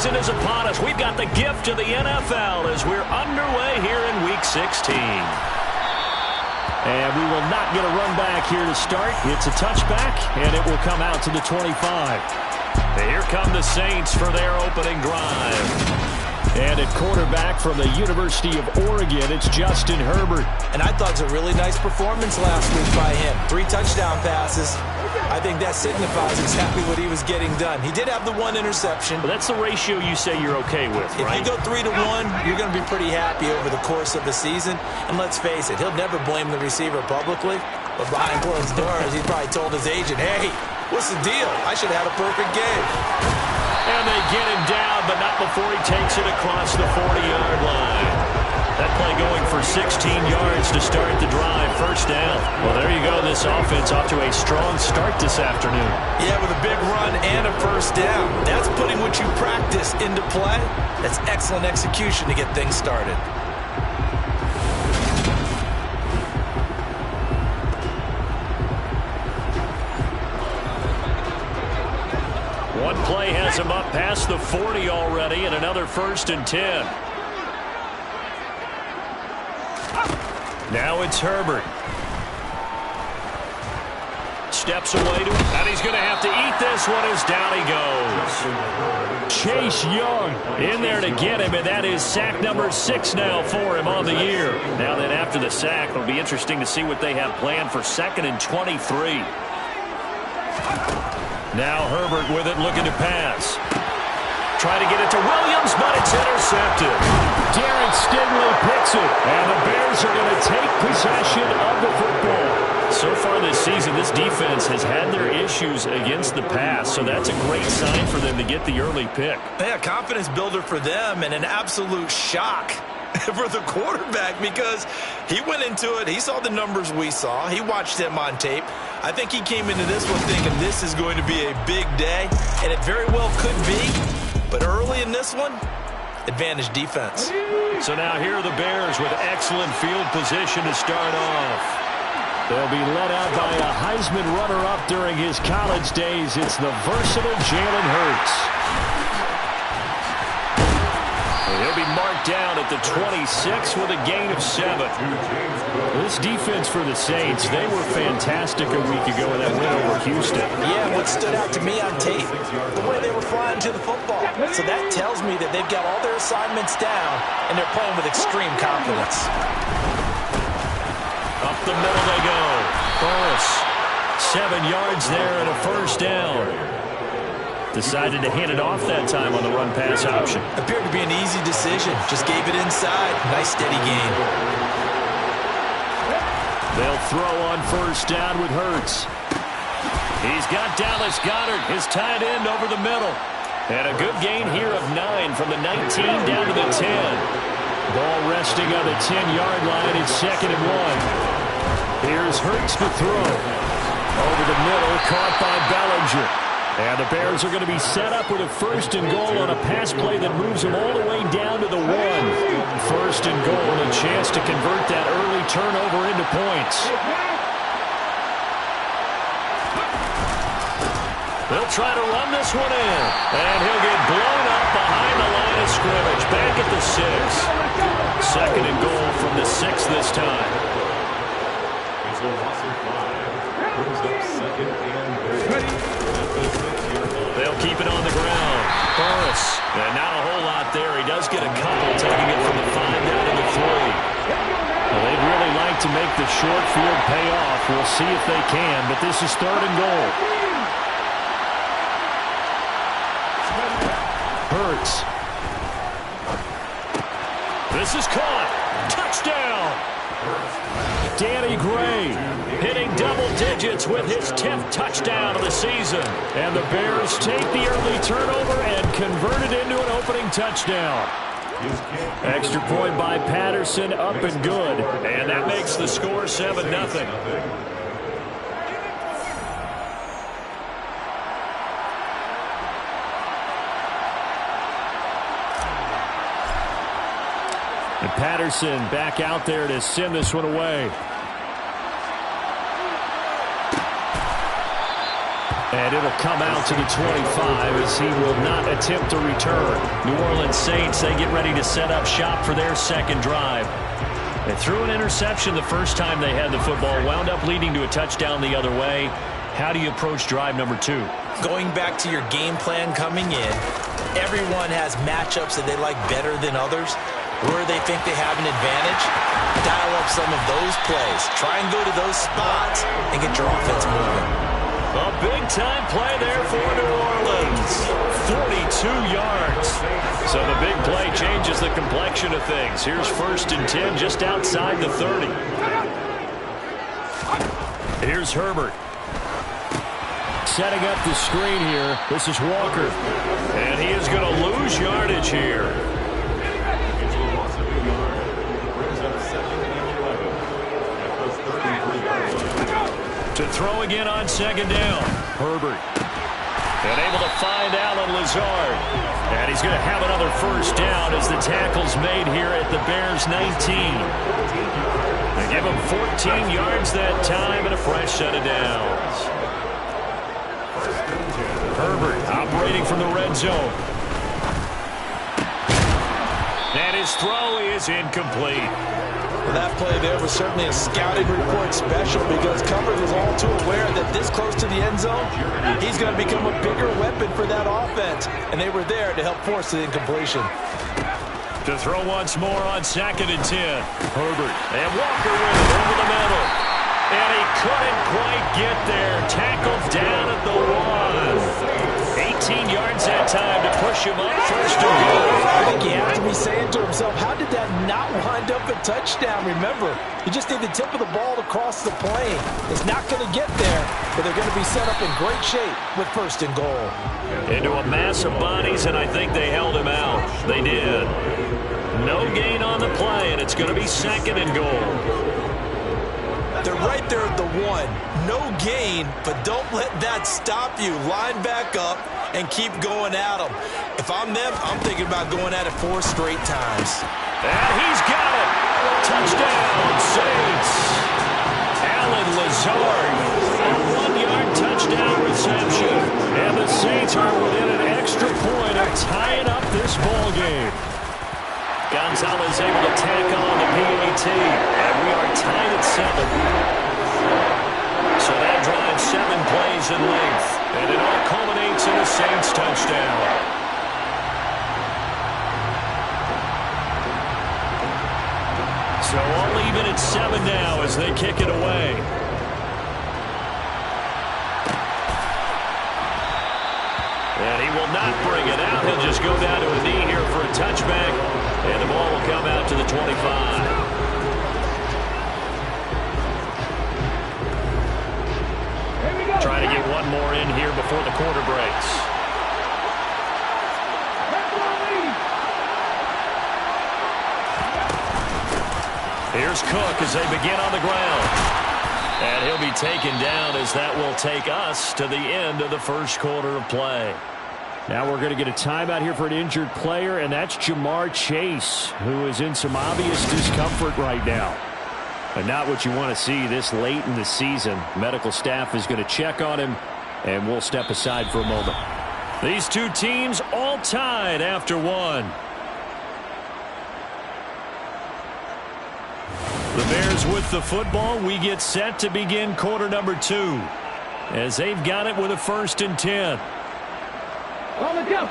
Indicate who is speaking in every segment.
Speaker 1: season is upon us. We've got the gift of the NFL as we're underway here in Week 16. And we will not get a run back here to start. It's a touchback, and it will come out to the 25. And here come the Saints for their opening drive. And at quarterback from the University of Oregon, it's Justin Herbert.
Speaker 2: And I thought it was a really nice performance last week by him. 3 touchdown passes. I think that signifies exactly what he was getting done. He did have the 1 interception.
Speaker 1: But that's the ratio you say you're okay with, right?
Speaker 2: If you go 3-1, you're going to be pretty happy over the course of the season. And let's face it, he'll never blame the receiver publicly. But behind closed doors, he probably told his agent, hey, what's the deal? I should have had a perfect game.
Speaker 1: And they get him down, but not before he takes it across the 40-yard line. That play going for 16 yards to start the drive. First down. Well, there you go. This offense off to a strong start this afternoon.
Speaker 2: Yeah, with a big run and a first down. That's putting what you practice into play. That's excellent execution to get things started.
Speaker 1: One play has him up past the 40 already, and another 1st and 10. Now it's Herbert. Steps away to him, and he's going to have to eat this one as down he goes. Chase Young in there to get him, and that is sack number 6 now for him on the year. Now then, after the sack, it'll be interesting to see what they have planned for 2nd and 23. Now Herbert with it, looking to pass. Trying to get it to Williams, but it's intercepted. Derek Stingley picks it, and the Bears are going to take possession of the football. So far this season, this defense has had their issues against the pass, so that's a great sign for them to get the early pick.
Speaker 2: Yeah, confidence builder for them, and an absolute shock for the quarterback because he went into it. He saw the numbers we saw. He watched them on tape. I think he came into this one thinking this is going to be a big day, and it very well could be. But early in this one, advantage defense.
Speaker 1: So now here are the Bears with excellent field position to start off. They'll be led out by a Heisman runner-up during his college days. It's the versatile Jalen Hurts. He'll be marked down at the 26 with a gain of 7. This defense for the Saints, they were fantastic a week ago in that win over Houston.
Speaker 2: Yeah, what stood out to me on tape, the way they were flying to the football. So that tells me that they've got all their assignments down, and they're playing with extreme confidence.
Speaker 1: Up the middle they go. Burris, 7 yards there and a first down. Decided to hand it off that time on the run-pass option.
Speaker 2: Appeared to be an easy decision. Just gave it inside. Nice, steady gain.
Speaker 1: They'll throw on first down with Hurts. He's got Dallas Goedert, his tight end, over the middle. And a good gain here of 9 from the 19 down to the 10. Ball resting on the 10-yard line. It's 2nd and 1. Here's Hurts to throw. Over the middle, caught by Bellinger. And the Bears are going to be set up with a 1st and goal on a pass play that moves them all the way down to the 1. 1st and goal, and a chance to convert that early turnover into points. They'll try to run this one in, and he'll get blown up behind the line of scrimmage. Back at the 6. 2nd and goal from the 6 this time. They'll keep it on the ground. Burris, and not a whole lot there. He does get a couple, taking it from the 5 down to the 3. Well, they'd really like to make the short field pay off. We'll see if they can, but this is 3rd and goal. Hurts. This is caught. Touchdown. Danny Gray hitting double digits with his 10th touchdown of the season. And the Bears take the early turnover and convert it into an opening touchdown. Extra point by Patterson, up and good. And that makes the score 7-0. And Patterson back out there to send this one away. And it'll come out to the 25 as he will not attempt to return. New Orleans Saints, they get ready to set up shop for their second drive. They threw an interception the first time they had the football, wound up leading to a touchdown the other way. How do you approach drive number 2?
Speaker 2: Going back to your game plan coming in, everyone has matchups that they like better than others. Where they think they have an advantage, dial up some of those plays. Try and go to those spots and get your offense moving.
Speaker 1: A big-time play there for New Orleans. 42 yards. So the big play changes the complexion of things. Here's 1st and 10 just outside the 30. Here's Herbert. Setting up the screen here. This is Walker. And he is going to lose yardage here. To throw again on 2nd down. Herbert. And able to find Allen Lazard. And he's going to have another 1st down as the tackle's made here at the Bears 19. They give him 14 yards that time and a fresh set of downs. Herbert operating from the red zone. And his throw is incomplete.
Speaker 2: Well, that play there was certainly a scouting report special because coverage was all too aware that this close to the end zone, he's going to become a bigger weapon for that offense. And they were there to help force the incompletion.
Speaker 1: To throw once more on 2nd and 10. Herbert. And Walker with it over the middle. And he couldn't quite get there. Tackled down at the 1. 18 yards that time to push him up 1st and goal.
Speaker 2: I think he has to be saying to himself, how did that not wind up a touchdown? Remember, you just need the tip of the ball to cross the plane. It's not going to get there, but they're going to be set up in great shape with 1st and goal.
Speaker 1: Into a mass of bodies, and I think they held him out. They did. No gain on the play, and it's going to be 2nd and goal.
Speaker 2: They're right there at the 1. No gain, but don't let that stop you. Line back up and keep going at them. If I'm them, I'm thinking about going at it 4 straight times.
Speaker 1: And he's got it. Touchdown, Saints. Allen Lazard, a 1-yard touchdown reception. And the Saints are within an extra point of tying up this ball game. Gonzalez able to tack on the PAT, and we are tied at 7. So that drives 7 plays in length, and it all culminates in a Saints touchdown. So all even at 7 now as they kick it away. And he will not bring it out. He'll just go down to a knee here for a touchback. And the ball will come out to the 25. Trying to get one more in here before the quarter breaks. Here's Cook as they begin on the ground. And he'll be taken down as that will take us to the end of the 1st quarter of play. Now we're going to get a timeout here for an injured player, and that's Jamar Chase, who is in some obvious discomfort right now. And not what you want to see this late in the season. Medical staff is going to check on him, and we'll step aside for a moment. These two teams all tied after 1. The Bears with the football. We get set to begin quarter number 2 as they've got it with a 1st and 10.
Speaker 3: On the jump.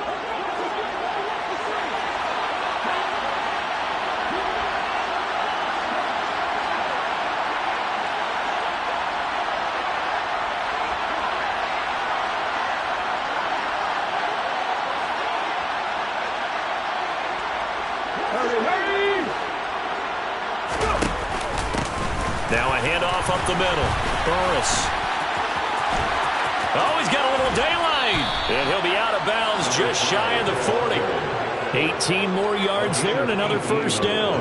Speaker 1: Now a handoff up the middle. Burris. Oh, he's got a little daylight. And he'll be out of bounds just shy of the 40. 18 more yards there and another 1st down.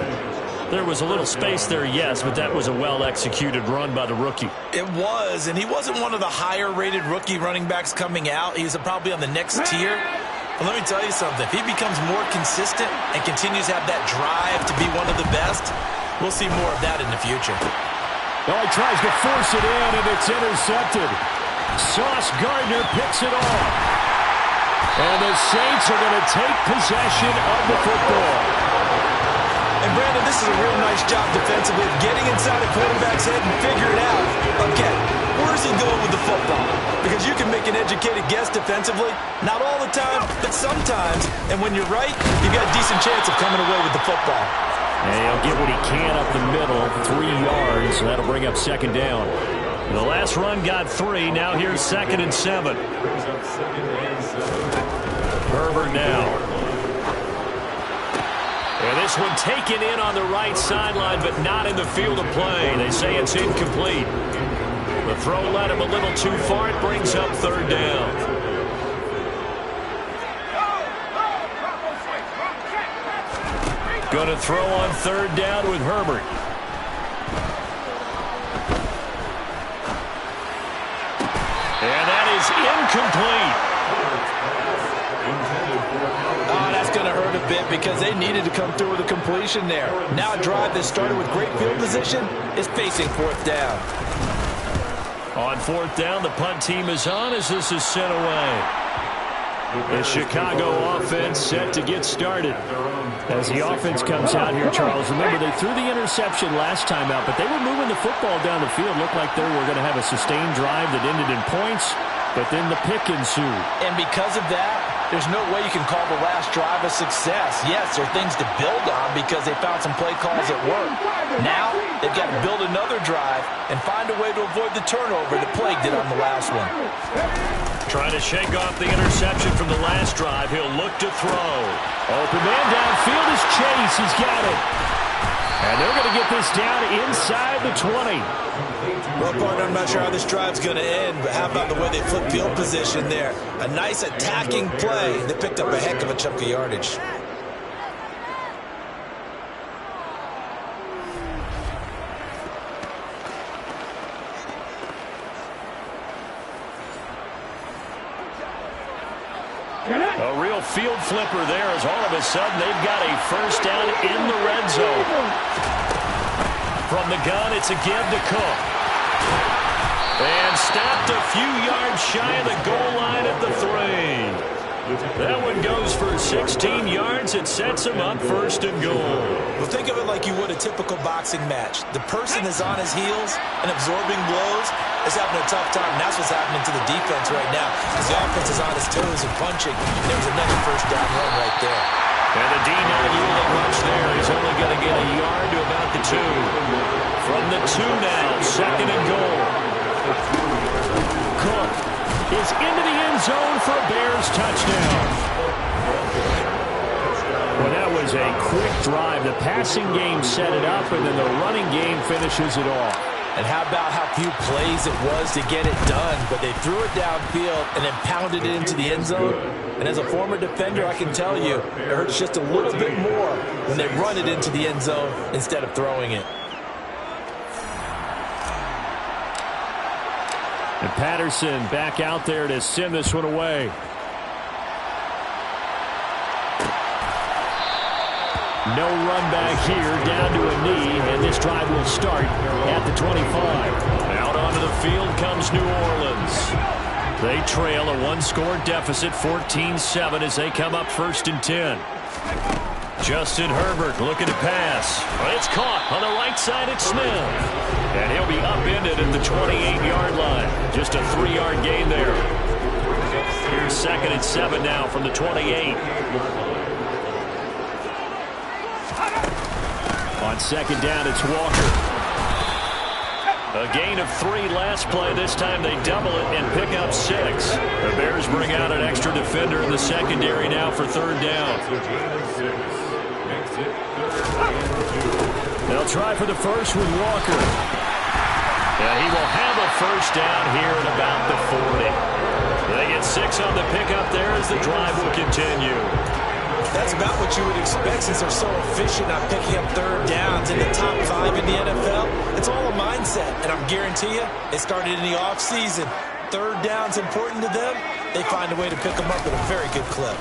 Speaker 1: There was a little space there, yes, but that was a well-executed run by the rookie.
Speaker 2: It was, and he wasn't one of the higher-rated rookie running backs coming out. He's probably on the next tier. But let me tell you something. If he becomes more consistent and continues to have that drive to be one of the best, we'll see more of that in the future.
Speaker 1: Oh, he tries to force it in, and it's intercepted. Sauce Gardner picks it off. And the Saints are going to take possession of the football.
Speaker 2: And Brandon, this is a real nice job defensively of getting inside a quarterback's head and figuring out, okay, where's he going with the football? Because you can make an educated guess defensively. Not all the time, but sometimes. And when you're right, you've got a decent chance of coming away with the football.
Speaker 1: And he'll get what he can up the middle, 3 yards. That'll bring up second down. The last run got 3. Now here's 2nd and 7. Herbert now. And this one taken in on the right sideline, but not in the field of play. They say it's incomplete. The throw led him a little too far. It brings up 3rd down. Going to throw on 3rd down with Herbert. And that is incomplete.
Speaker 2: Oh, that's going to hurt a bit because they needed to come through with a completion there. Now a drive that started with great field position is facing 4th down.
Speaker 1: On 4th down, the punt team is on as this is sent away. The Chicago offense set to get started. As the offense comes out here, Charles, remember they threw the interception last time out, but they were moving the football down the field. Looked like they were going to have a sustained drive that ended in points, but then the pick ensued.
Speaker 2: And because of that, there's no way you can call the last drive a success. Yes, there are things to build on because they found some play calls that work. Now, they've got to build another drive and find a way to avoid the turnover that plagued it on the last one.
Speaker 1: Trying to shake off the interception from the last drive. He'll look to throw. Open man downfield is Chase. He's got it. And they're going to get this down inside the 20.
Speaker 2: Well, partner, I'm not sure how this drive's going to end, but how about the way they flip field position there? A nice attacking play. They picked up a heck of a chunk of yardage.
Speaker 1: A real field flipper there as all of a sudden they've got a first down in the red zone. From the gun, it's a give to Cook. And stopped a few yards shy of the goal line at the 3. That one goes for 16 yards. It sets him up 1st and goal.
Speaker 2: Well, think of it like you would a typical boxing match. The person is on his heels and absorbing blows is having a tough time. And that's what's happening to the defense right now because the offense is on his toes and punching. There was another first down run right there.
Speaker 1: And the D not yielding much there. He's only going to get a yard to about the 2. From the 2 now, 2nd and goal. Cook is into the end zone for a Bears touchdown. Well, that was a quick drive. The passing game set it up, and then the running game finishes it off.
Speaker 2: And how about how few plays it was to get it done, but they threw it downfield and then pounded it into the end zone. And as a former defender, I can tell you, it hurts just a little bit more when they run it into the end zone instead of throwing it.
Speaker 1: And Patterson back out there to send this one away. No run back here, down to a knee, and this drive will start at the 25. Out onto the field comes New Orleans. They trail a 1-score deficit, 14-7, as they come up 1st and 10. Justin Herbert looking to pass. But it's caught on the right side at Smith. And he'll be upended at the 28-yard line. Just a 3-yard gain there. Here's 2nd and 7 now from the 28. On 2nd down, it's Walker. A gain of 3 last play. This time they double it and pick up 6. The Bears bring out an extra defender in the secondary now for 3rd down. They'll try for the first with Walker. And he will have a first down here at about the 40. They get 6 on the pickup there as the drive will continue.
Speaker 2: That's about what you would expect since they're so efficient on picking up 3rd downs in the top 5 in the NFL. It's all a mindset, and I'm guarantee you, it started in the offseason. 3rd down's important to them. They find a way to pick them up at a very good clip.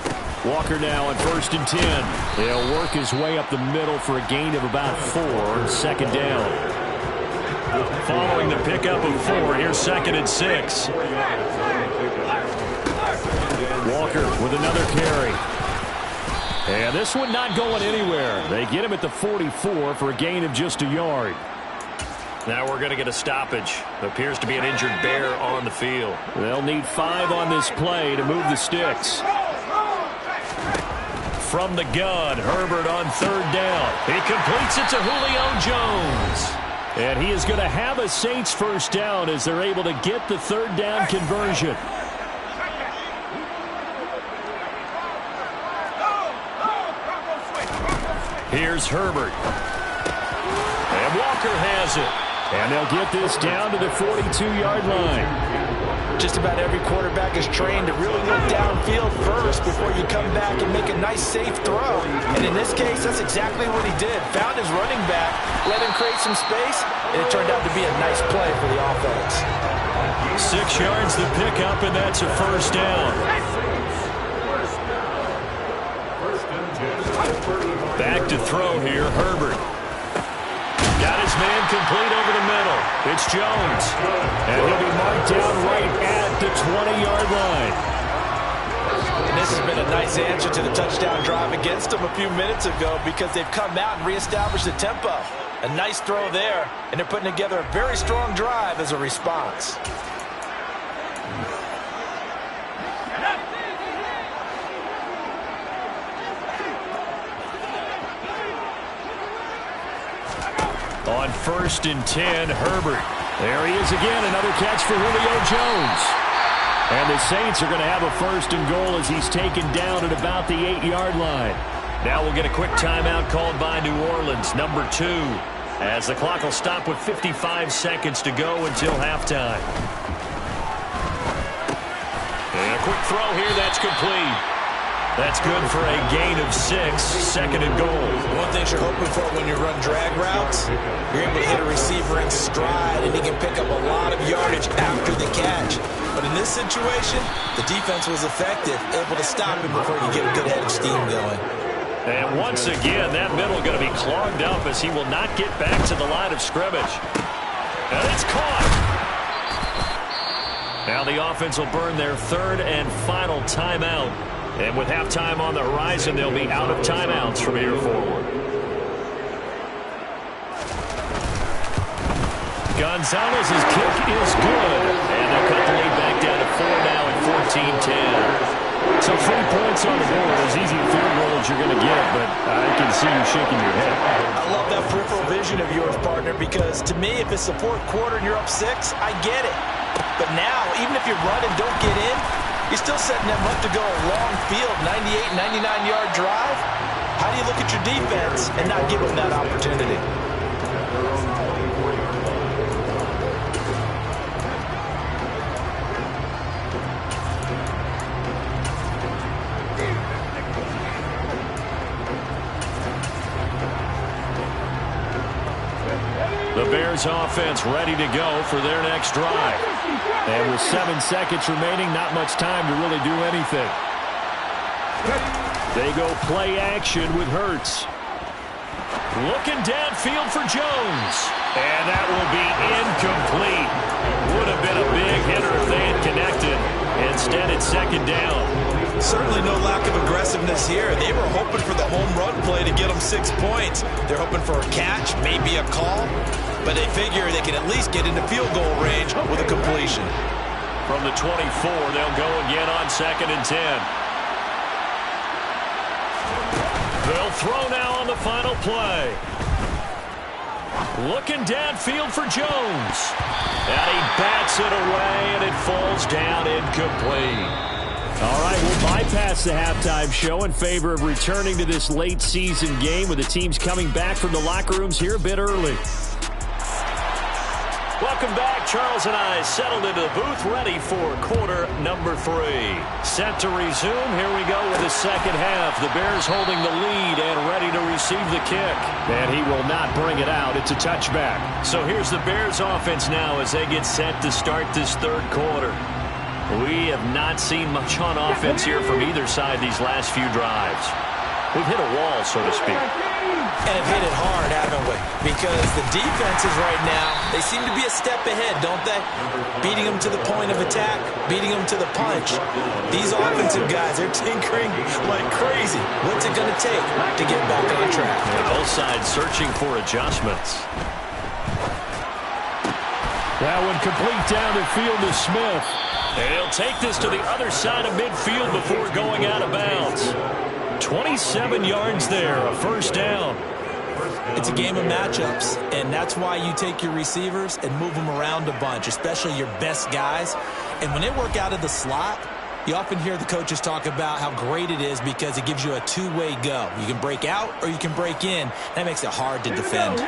Speaker 1: Walker now on 1st and 10. He'll work his way up the middle for a gain of about 4. 2nd down. Following the pickup of 4, here's 2nd and 6. Walker with another carry. And this one not going anywhere. They get him at the 44 for a gain of just a yard. Now we're going to get a stoppage. Appears to be an injured Bear on the field. They'll need 5 on this play to move the sticks. From the gun, Herbert on 3rd down. He completes it to Julio Jones. And he is going to have a Saints first down as they're able to get the 3rd down conversion. Here's Herbert. And Walker has it. And they'll get this down to the 42-yard line.
Speaker 2: Just about every quarterback is trained to really look downfield first before you come back and make a nice, safe throw. And in this case, that's exactly what he did. Found his running back, let him create some space, and it turned out to be a nice play for the offense.
Speaker 1: 6 yards the pickup, and that's a first down. Back to throw here, Herbert. Got his man complete over the middle. It's Jones. And he'll be marked down right at the 20-yard line.
Speaker 2: And this has been a nice answer to the touchdown drive against them a few minutes ago because they've come out and reestablished the tempo. A nice throw there, and they're putting together a very strong drive as a response.
Speaker 1: On 1st and 10, Herbert. There he is again, another catch for Julio Jones. And the Saints are going to have a 1st and goal as he's taken down at about the 8-yard line. Now we'll get a quick timeout called by New Orleans, number 2, as the clock will stop with 55 seconds to go until halftime. And a quick throw here, that's complete. That's good for a gain of 6, 2nd and goal.
Speaker 2: One thing you're hoping for when you run drag routes, you're able to hit a receiver in stride, and he can pick up a lot of yardage after the catch. But in this situation, the defense was effective, able to stop him before he could get a good head of steam going.
Speaker 1: And once again, that middle going to be clogged up as he will not get back to the line of scrimmage. And it's caught. Now the offense will burn their 3rd and final timeout. And with halftime on the horizon, they'll be out of timeouts from here forward. Gonzalez's kick is good. And they'll cut the lead back down to 4 now at 14-10. So 3 points on the board, as easy a field goal as you're going to get, but I can see you shaking your head.
Speaker 2: I love that peripheral vision of yours, partner, because to me, if it's the 4th quarter and you're up 6, I get it. But now, even if you run and don't get in, you're still setting them up to go a long field, 98, 99-yard drive. How do you look at your defense and not give them that opportunity?
Speaker 1: The Bears offense ready to go for their next drive. And with 7 seconds remaining, not much time to really do anything. They go play action with Hurts. Looking downfield for Jones. And that will be incomplete. Would have been a big hitter if they had connected. Instead, it's 2nd down.
Speaker 2: Certainly no lack of aggressiveness here. They were hoping for the home run play to get them 6 points. They're hoping for a catch, maybe a call, but they figure they can at least get into field goal range with a completion.
Speaker 1: From the 24, they'll go again on 2nd and 10. They'll throw now on the final play. Looking downfield for Jones. And he bats it away, and it falls down incomplete. All right, we'll bypass the halftime show in favor of returning to this late season game with the teams coming back from the locker rooms here a bit early. Welcome back. Charles and I settled into the booth ready for quarter number 3. Set to resume. Here we go with the second half. The Bears holding the lead and ready to receive the kick. And he will not bring it out. It's a touchback. So here's the Bears offense now as they get set to start this 3rd quarter. We have not seen much on offense here from either side these last few drives. We've hit a wall, so to speak.
Speaker 2: and have hit it hard, haven't we? Because the defenses right now, they seem to be a step ahead, don't they? Beating them to the point of attack, beating them to the punch. These offensive guys, they're tinkering like crazy. What's it going to take to get back on track?
Speaker 1: Yeah, both sides searching for adjustments. That one complete down the field to Smith. And he'll take this to the other side of midfield before going out of bounds. 27 yards there, a first down.
Speaker 2: It's a game of matchups, and that's why you take your receivers and move them around a bunch, especially your best guys. And when they work out of the slot, you often hear the coaches talk about how great it is because it gives you a two-way go. You can break out or you can break in. That makes it hard to defend.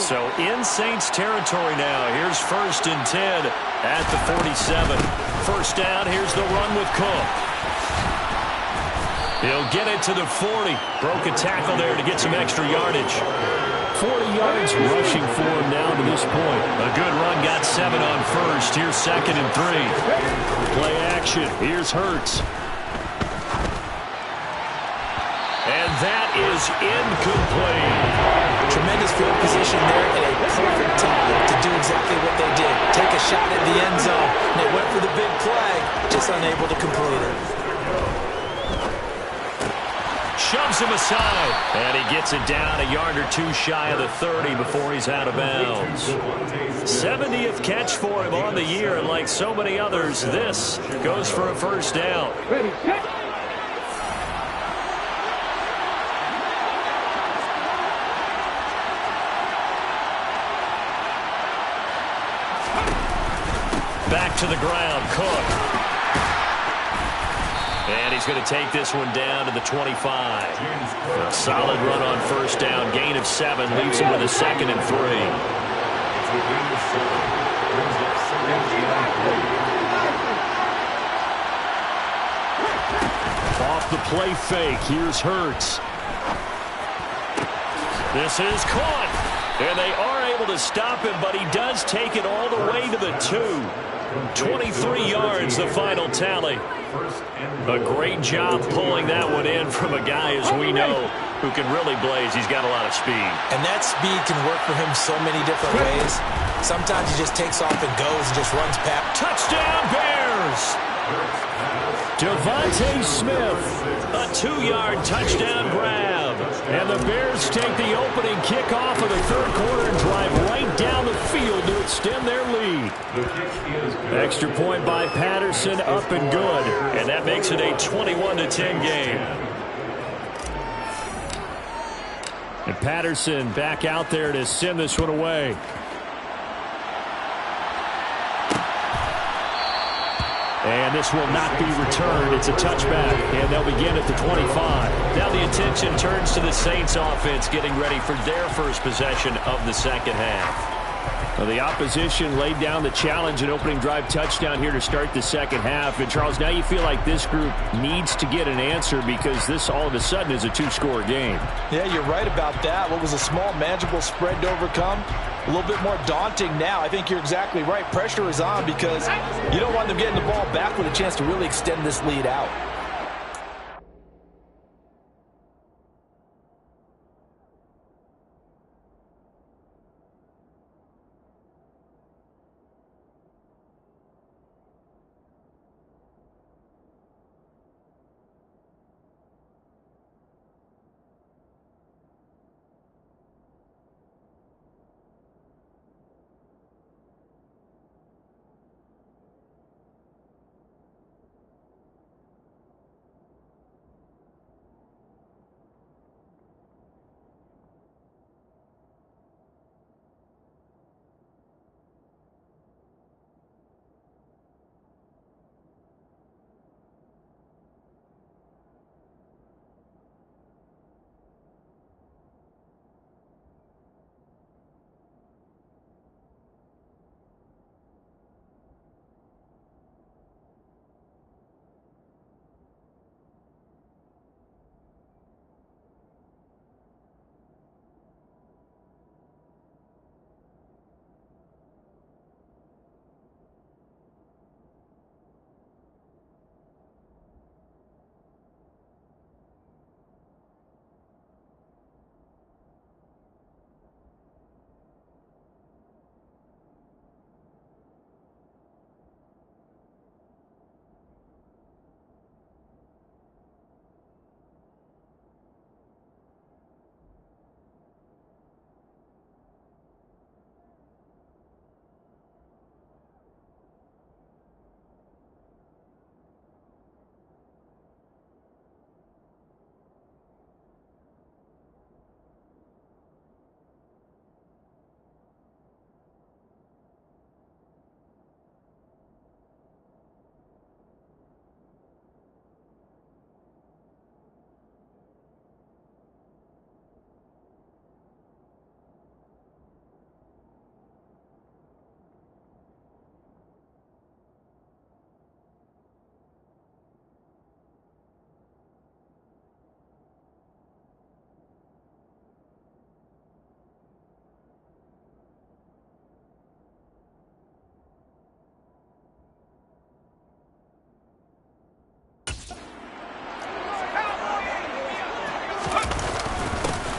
Speaker 1: So in Saints territory now. Here's 1st and 10 at the 47. First down, here's the run with Cook. He'll get it to the 40. Broke a tackle there to get some extra yardage. 40 yards rushing for him down to this point. A good run, got 7 on first. Here's 2nd and 3. Play action. Here's Hurts. And that is incomplete.
Speaker 2: Tremendous field position there and a perfect time to do exactly what they did. Take a shot at the end zone. And they went for the big play, just unable to complete it.
Speaker 1: Shoves him aside, and he gets it down a yard or two shy of the 30 before he's out of bounds. 70th catch for him on the year, and like so many others, this goes for a first down. Back to the ground, Cook. And he's going to take this one down to the 25. A solid run on first down. Gain of 7 leaves him with a 2nd and 3. Off the play fake. Here's Hurts. This is caught. And they are able to stop him, but he does take it all the way to the 2. 23 yards, the final tally. A great job pulling that one in from a guy, as we know, who can really blaze. He's got a lot of speed.
Speaker 2: And that speed can work for him so many different ways. Sometimes he just takes off and goes and just runs past.
Speaker 1: Touchdown, Bears! Devontae Smith, a 2-yard touchdown grab. And the Bears take the opening kickoff of the third quarter and drive right down the field to extend their lead. Extra point by Patterson, up and good. And that makes it a 21-10 game. And Patterson back out there to send this one away. And this will not be returned. It's a touchback, and they'll begin at the 25. Now the attention turns to the Saints offense getting ready for their first possession of the second half. Well, the opposition laid down the challenge and opening drive touchdown here to start the second half. And, Charles, now you feel like this group needs to get an answer because this all of a sudden is a 2-score game.
Speaker 2: Yeah, you're right about that. What was a small, manageable spread to overcome, a little bit more daunting now. I think you're exactly right. Pressure is on because you don't want them getting the ball back with a chance to really extend this lead out.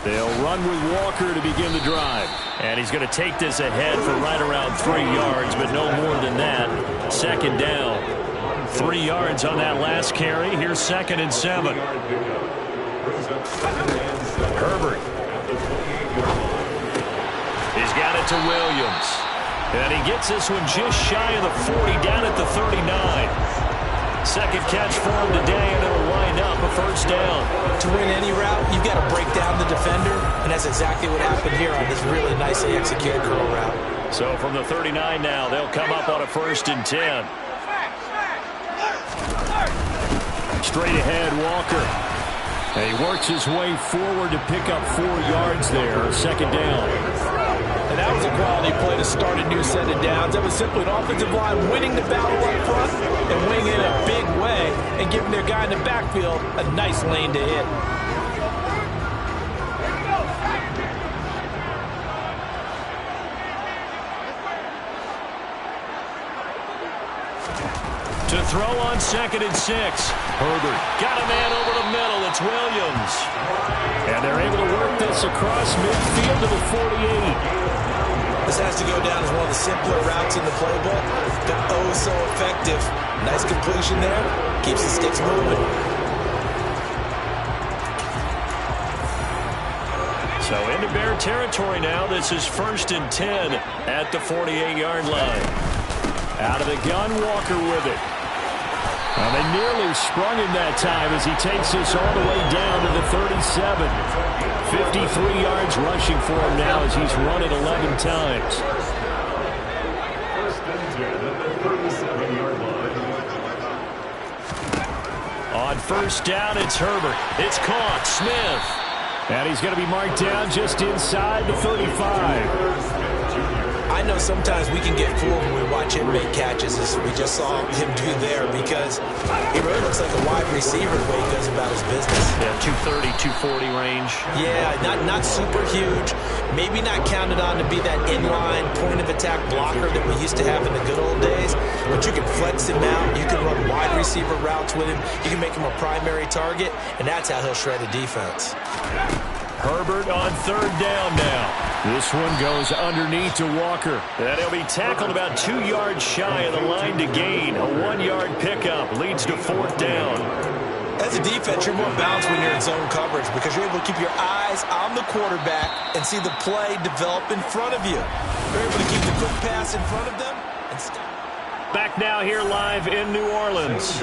Speaker 1: They'll run with Walker to begin the drive. And he's going to take this ahead for right around 3 yards, but no more than that. Second down. 3 yards on that last carry. Here's 2nd and 7. Herbert. He's got it to Williams. And he gets this one just shy of the 40, down at the 39. Second catch for him today, and it'll wind up a first down.
Speaker 2: To win any route, you've got to break down the defender, and that's exactly what happened here on this really nicely executed curl route.
Speaker 1: So from the 39 now, they'll come up on a 1st and 10. Straight ahead, Walker. And he works his way forward to pick up 4 yards there, second down.
Speaker 2: And that was a quality play to start a new set of downs. That was simply an offensive line winning the battle up front and winning it in a big way and giving their guy in the backfield a nice lane to hit.
Speaker 1: To throw on 2nd and 6. Herbert got a man over the middle. It's Williams. And they're able to work this across midfield to the 48.
Speaker 2: This has to go down as one of the simpler routes in the playbook, but oh so effective. Nice completion there. Keeps the sticks moving.
Speaker 1: So into Bear territory now. This is 1st and 10 at the 48-yard line. Out of the gun, Walker with it. Well, they nearly sprung him that time as he takes this all the way down to the 37. 53 yards rushing for him now as he's run it 11 times. On 1st down, it's Herbert. It's caught. Smith. And he's going to be marked down just inside the 35.
Speaker 2: I know sometimes we can get fooled when we watch him make catches, as we just saw him do there, because he really looks like a wide receiver the way he goes about his business.
Speaker 1: Yeah, 230, 240 range.
Speaker 2: Yeah, not super huge. Maybe not counted on to be that inline point-of-attack blocker that we used to have in the good old days, but you can flex him out. You can run wide receiver routes with him. You can make him a primary target, and that's how he'll shred a defense.
Speaker 1: Herbert on 3rd down now. This one goes underneath to Walker. And he'll be tackled about 2 yards shy of the line to gain. A 1-yard pickup leads to 4th down.
Speaker 2: As a defense, you're more balanced when you're in zone coverage because you're able to keep your eyes on the quarterback and see the play develop in front of you. You're able to keep the quick pass in front of them and stop.
Speaker 1: Back now here live in New Orleans.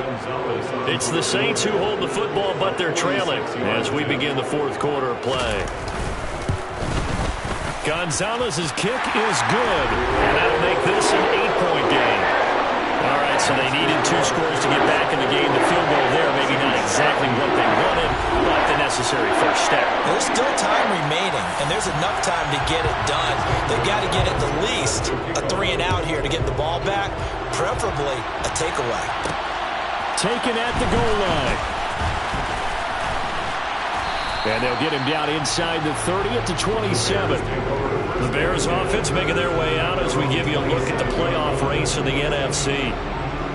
Speaker 1: It's the Saints who hold the football, but they're trailing as we begin the 4th quarter of play. Gonzalez's kick is good, and that'll make this an 8-point game. All right, so they needed 2 scores to get back in the game. The field goal there, maybe not exactly what they wanted, but the necessary first step.
Speaker 2: There's still time remaining, and there's enough time to get it done. They've got to get at the least a 3-and-out here to get the ball back, preferably a takeaway.
Speaker 1: Taken at the goal line. And they'll get him down inside the 30 at the 27. The Bears offense making their way out as we give you a look at the playoff race in the NFC.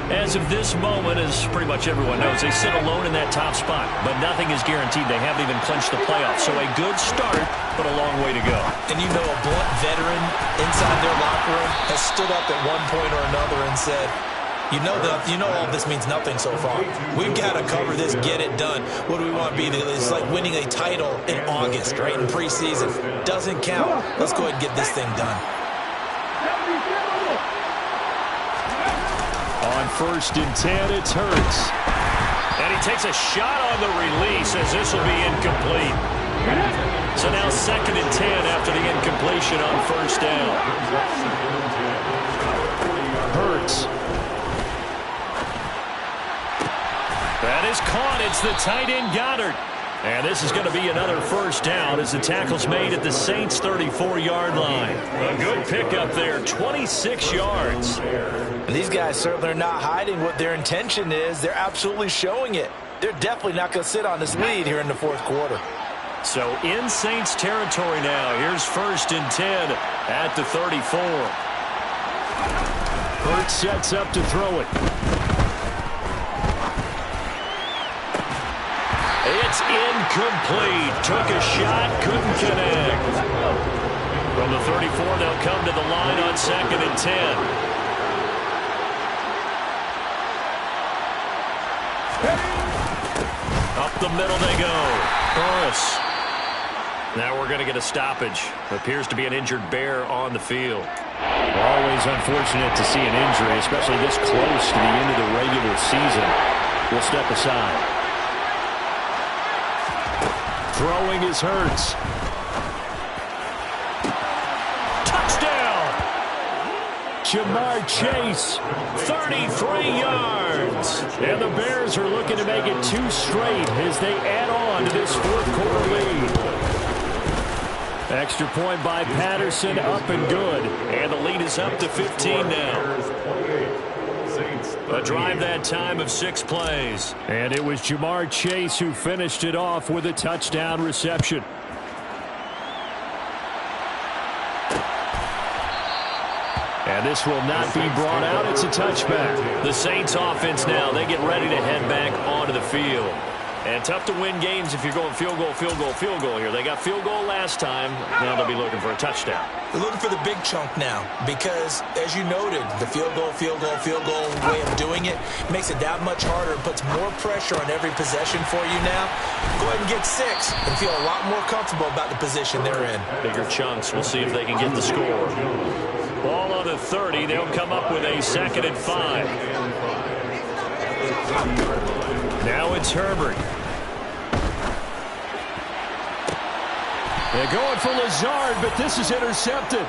Speaker 1: As of this moment, as pretty much everyone knows, they sit alone in that top spot. But nothing is guaranteed. They haven't even clinched the playoffs. So a good start, but a long way to go.
Speaker 2: And you know a blunt veteran inside their locker room has stood up at one point or another and said, You know all this means nothing so far. We've got to cover this, get it done. What do we want to be? It's like winning a title in August, right, in preseason. Doesn't count. Let's go ahead and get this thing done.
Speaker 1: On 1st and 10, it's Hurts. And he takes a shot on the release as this will be incomplete. So now 2nd and 10 after the incompletion on 1st down. Hurts. That is caught. It's the tight end Goddard. And this is going to be another first down as the tackle's made at the Saints' 34-yard line. A good pickup there, 26 yards.
Speaker 2: And these guys certainly are not hiding what their intention is. They're absolutely showing it. They're definitely not going to sit on this lead here in the 4th quarter.
Speaker 1: So in Saints territory now. Here's 1st and 10 at the 34. Hurts sets up to throw it. It's incomplete. Took a shot, couldn't connect. From the 34, they'll come to the line on 2nd and 10. Up the middle they go. Burris. Now we're going to get a stoppage. Appears to be an injured Bear on the field.
Speaker 4: Always unfortunate to see an injury, especially this close to the end of the regular season. We'll step aside.
Speaker 1: Throwing is Hurts. Touchdown! Jamar Chase, 33 yards. And the Bears are looking to make it 2 straight as they add on to this 4th quarter lead. Extra point by Patterson, up and good. And the lead is up to 15 now. A drive that time of 6 plays.
Speaker 4: And it was Jamar Chase who finished it off with a touchdown reception. And this will not be brought out. It's a touchback.
Speaker 1: The Saints offense now, they get ready to head back onto the field. And tough to win games if you're going field goal, field goal, field goal here. They got field goal last time. Now they'll be looking for a touchdown.
Speaker 2: They're looking for the big chunk now because, as you noted, the field goal way of doing it makes it that much harder and puts more pressure on every possession for you now. Go ahead and get 6 and feel a lot more comfortable about the position they're in.
Speaker 1: Bigger chunks. We'll see if they can get the score. Ball on the 30. They'll come up with a 2nd and 5. Now it's Herbert. They're going for Lazard, but this is intercepted.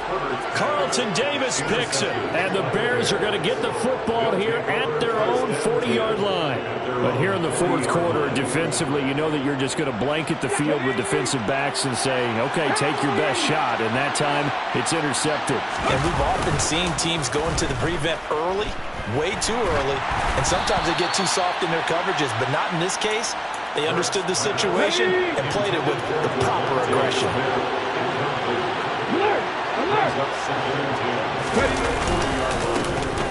Speaker 1: Carlton Davis picks it. And the Bears are going to get the football here at their own 40-yard line.
Speaker 4: But here in the 4th quarter, defensively, you know that you're just going to blanket the field with defensive backs and say, okay, take your best shot. And that time, it's intercepted.
Speaker 2: And we've often seen teams go into the prevent early, way too early, and sometimes they get too soft in their coverages, but not in this case. They understood the situation and played it with the proper aggression.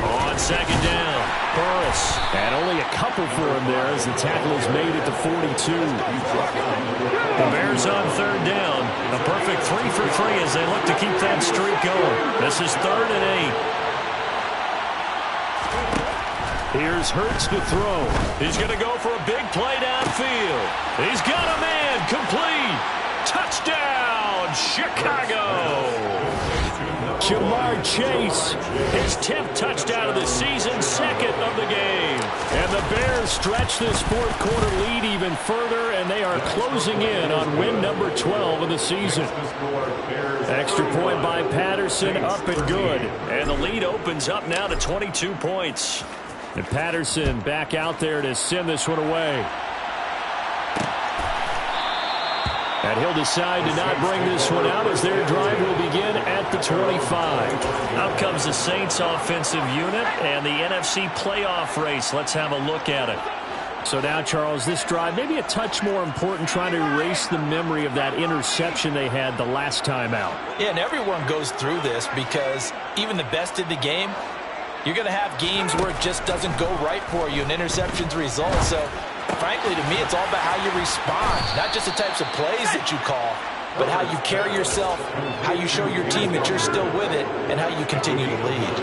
Speaker 1: On 2nd down, Burris.
Speaker 4: And only a couple for him there as the tackle is made at the 42.
Speaker 1: The Bears on 3rd down. A perfect 3 for 3 as they look to keep that streak going. This is 3rd and 8.
Speaker 4: Here's Hurts to throw.
Speaker 1: He's going to go for a big play downfield. He's got a man. Complete. Touchdown, Chicago.
Speaker 4: Jamar Chase.
Speaker 1: His 10th touchdown of the season, 2nd of the game.
Speaker 4: And the Bears stretch this 4th quarter lead even further, and they are closing in on win number 12 of the season. Extra point by Patterson, up and good.
Speaker 1: And the lead opens up now to 22 points.
Speaker 4: And Patterson back out there to send this one away. And he'll decide to not bring this one out as their drive will begin at the 25.
Speaker 1: Out comes the Saints offensive unit and the NFC playoff race. Let's have a look at it.
Speaker 4: So now, Charles, this drive maybe a touch more important, trying to erase the memory of that interception they had the last time out.
Speaker 2: Yeah, and everyone goes through this because even the best in the game, you're going to have games where it just doesn't go right for you and interceptions result. So, frankly, to me, it's all about how you respond, not just the types of plays that you call, but how you carry yourself, how you show your team that you're still with it, and how you continue to lead.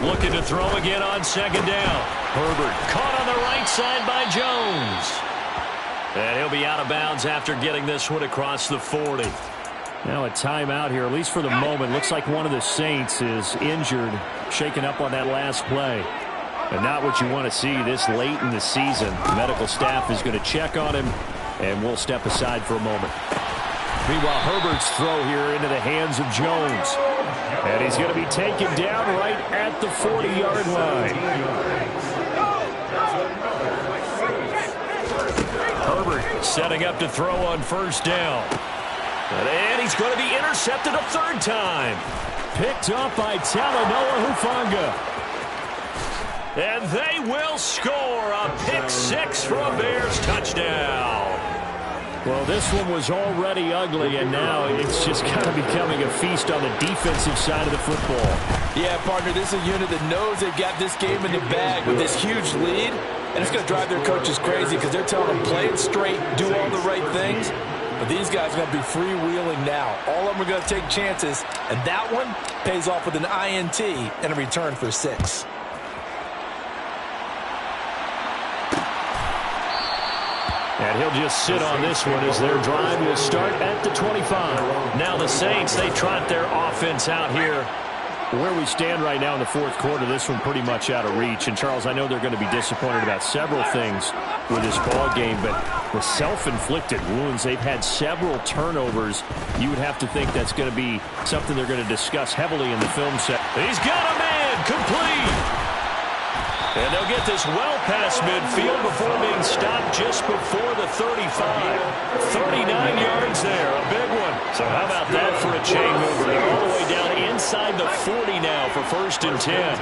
Speaker 1: Looking to throw again on 2nd down. Herbert caught on the right side by Jones. And he'll be out of bounds after getting this one across the 40.
Speaker 4: Now a timeout here, at least for the moment. Looks like one of the Saints is injured, shaken up on that last play. And not what you want to see this late in the season. The medical staff is going to check on him, and we'll step aside for a moment. Meanwhile, Herbert's throw here into the hands of Jones. And he's going to be taken down right at the 40-yard line.
Speaker 1: Herbert setting up to throw on 1st down. And he's going to be intercepted a 3rd time.
Speaker 4: Picked up by Talanoa Hufanga.
Speaker 1: And they will score a pick 6 for a Bears touchdown.
Speaker 4: Well, this one was already ugly, and now it's just kind of becoming a feast on the defensive side of the football.
Speaker 2: Yeah, partner, this is a unit that knows they've got this game in the bag with this huge lead, and it's going to drive their coaches crazy because they're telling them play it straight, do all the right things. But these guys are going to be freewheeling now. All of them are going to take chances, and that one pays off with an INT and a return for 6.
Speaker 4: And he'll just sit on this one as their drive will start at the 25.
Speaker 1: Now the Saints, they trot their offense out here.
Speaker 4: Where we stand right now in the fourth quarter, this one pretty much out of reach. And, Charles, I know they're going to be disappointed about several things with this ball game, but the self-inflicted wounds, they've had several turnovers. You would have to think that's going to be something they're going to discuss heavily in the film set.
Speaker 1: He's got a man, complete. And they'll get this well past midfield before being stopped just before the 35. 39 yards there, a big one. So how about that for a chain mover? They're all the way down inside the 40 now for 1st and 10.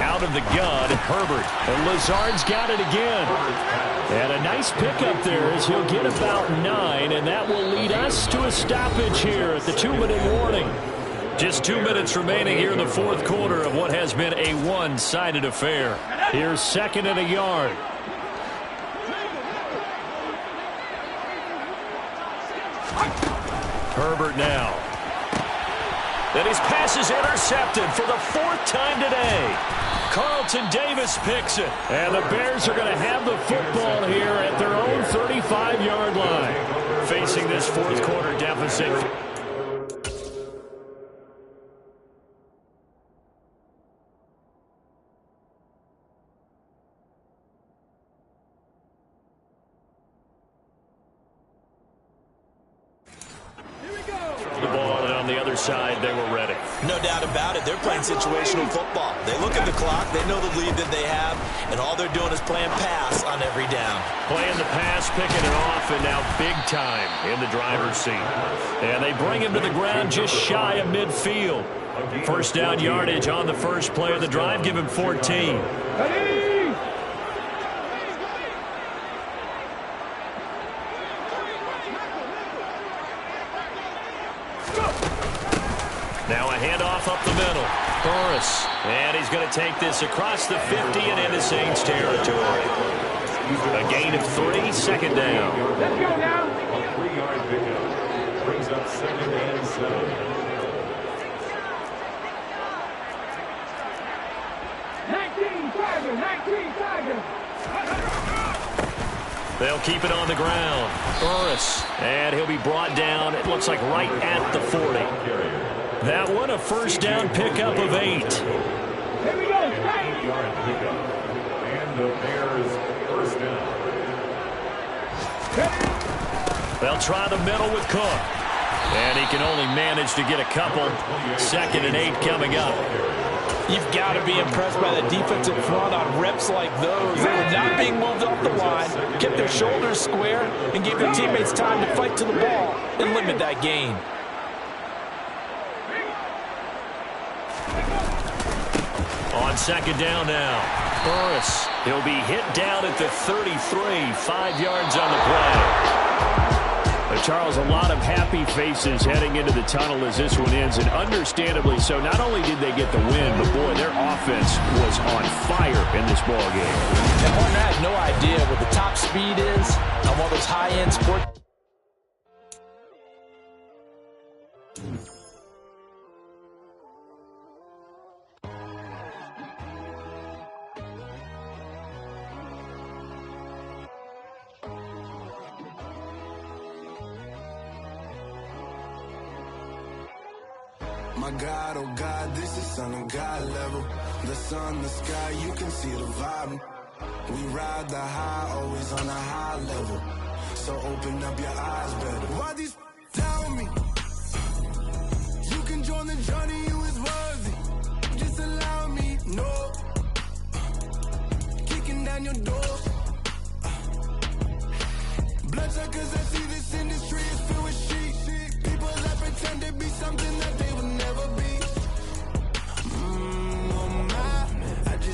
Speaker 1: Out of the gun, Herbert. And Lazard's got it again. And a nice pickup there as he'll get about 9, and that will lead us to a stoppage here at the 2-minute warning. Just 2 minutes remaining here in the fourth quarter of what has been a one-sided affair. Here's 2nd and a yard. Herbert now. And his pass is intercepted for the 4th time today. Carlton Davis picks it. And the Bears are going to have the football here at their own 35-yard line. Facing this fourth quarter deficit. Side, they were ready.
Speaker 2: No doubt about it. They're playing situational football. They look at the clock. They know the lead that they have, and all they're doing is playing pass on every down.
Speaker 1: Playing the pass, picking it off, and now big time in the driver's seat. And they bring him to the ground just shy of midfield. 1st down yardage on the first play of the drive. Give him 14. Now a handoff up the middle. Burris. And he's going to take this across the 50 and into Saints territory. A gain of 3, 2nd down.
Speaker 3: Let's go now.
Speaker 5: A 3-yard pickup brings up 2nd and 7.
Speaker 3: 19 Tigers.
Speaker 1: They'll keep it on the ground. Burris. And he'll be brought down, it looks like right at the 40. That one, a 1st down pickup of 8.
Speaker 3: Here we go.
Speaker 5: 8-yard pickup. And the Bears 1st down.
Speaker 1: They'll try the middle with Cook. And he can only manage to get a couple. 2nd and 8 coming up.
Speaker 2: You've got to be impressed by the defensive front on reps like those. They were not being moved off the line, kept their shoulders square, and gave their teammates time to fight to the ball and limit that gain.
Speaker 1: On 2nd down now. Burris. He'll be hit down at the 33. 5 yards on the play.
Speaker 4: Charles, a lot of happy faces heading into the tunnel as this one ends, and understandably so. Not only did they get the win, but, boy, their offense was on fire in this ball game.
Speaker 2: And partner, I have no idea what the top speed is on one of those high-end sports.
Speaker 6: My God, oh God, this is Son of God level. The sun, the sky, you can see the vibe. We ride the high, always on a high level. So open up your eyes better. Why these tell me? You can join the journey, you is worthy. Just allow me, no. Kicking down your door. Bloodsuckers, I see this industry is filled with sheep. People that pretend to be something that they will never be. Oh my, I just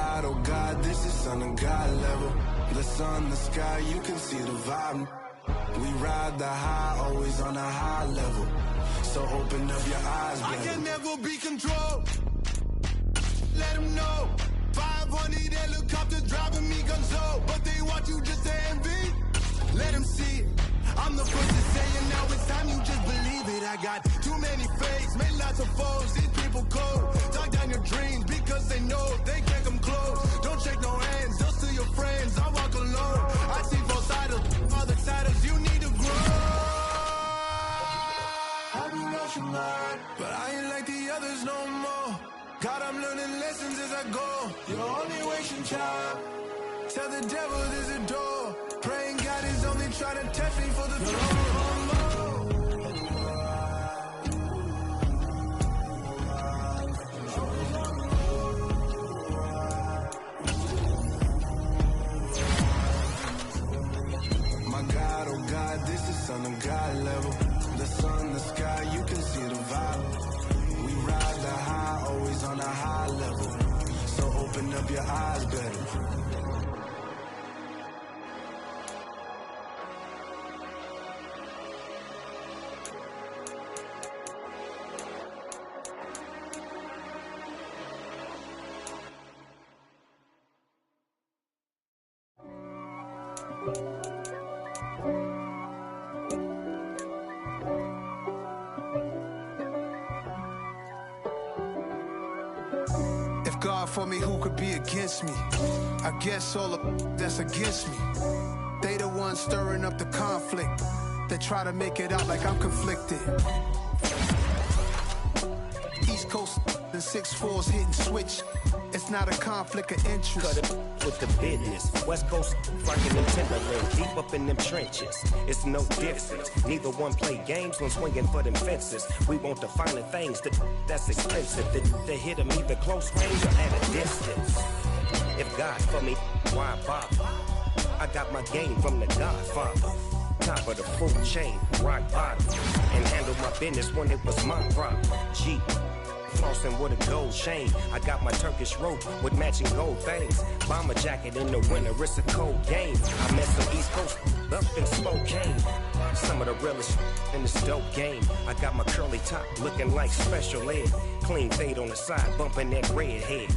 Speaker 6: God, this is son of God level. The sun, the sky, you can see the vibe. We ride the high, always on a high level. So open up your eyes, baby. I can never be controlled. Let them know. 500 helicopters driving me gonzo. But they want you just to envy. Let them see it. I'm the first to say it, now it's time you just believe it. I got too many fakes, made lots of foes. These people cold. Talk down your dreams because they know they can't come close. Don't shake no hands, they'll steal your friends. I walk alone. I see both sides, other titles, you need to grow. I've been rushing mine, but I ain't like the others no more. God, I'm learning lessons as I go. You're only wasting time. Tell the devil there's a door. Praying God is only trying to test me for the throne. My God, oh God, this is son of God level. The sun, the sky, you can see the vibe. We ride the high, always on a high level. So open up your eyes, baby.
Speaker 7: If God for me, who could be against me? I guess all of that's against me. They the ones stirring up the conflict. They try to make it out like I'm conflicted. East Coast and 6'4's hitting switch. It's not a conflict of interest.
Speaker 8: Cut it with the business. West Coast rocking them Timberland, deep up in them trenches. It's no difference. Neither one play games when swinging for them fences. We want the finer things that's expensive. They hit them either close range or at a distance. If God for me, why bother? I got my game from the Godfather. Top of the food chain, rock bottom. And handle my business when it was my problem. G. Flossing with a gold chain. I got my Turkish rope with matching gold things. Bomber jacket in the winter, it's a cold game. I met some East Coast up in Spokane. Some of the realest in this dope game. I got my curly top looking like special ed. Clean fade on the side, bumping that red head.